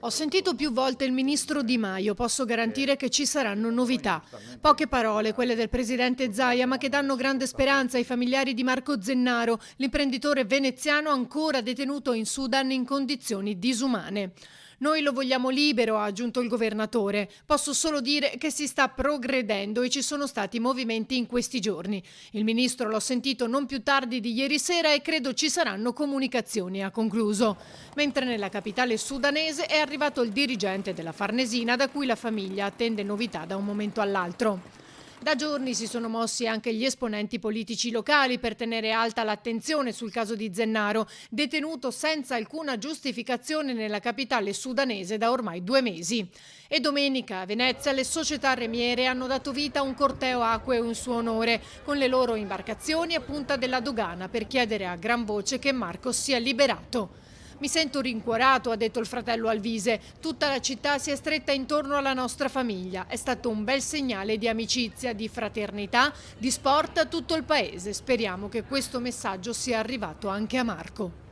Ho sentito più volte il ministro Di Maio, posso garantire che ci saranno novità. Poche parole, quelle del presidente Zaia, ma che danno grande speranza ai familiari di Marco Zennaro, l'imprenditore veneziano ancora detenuto in Sudan in condizioni disumane. Noi lo vogliamo libero, ha aggiunto il governatore. Posso solo dire che si sta progredendo e ci sono stati movimenti in questi giorni. Il ministro l'ho sentito non più tardi di ieri sera e credo ci saranno comunicazioni, ha concluso. Mentre nella capitale sudanese è arrivato il dirigente della Farnesina, da cui la famiglia attende novità da un momento all'altro. Da giorni si sono mossi anche gli esponenti politici locali per tenere alta l'attenzione sul caso di Zennaro, detenuto senza alcuna giustificazione nella capitale sudanese da ormai 2 mesi. E domenica a Venezia le società remiere hanno dato vita a un corteo acqueo in suo onore, con le loro imbarcazioni a punta della dogana per chiedere a gran voce che Marco sia liberato. Mi sento rincuorato, ha detto il fratello Alvise. Tutta la città si è stretta intorno alla nostra famiglia. È stato un bel segnale di amicizia, di fraternità, di sport a tutto il paese. Speriamo che questo messaggio sia arrivato anche a Marco.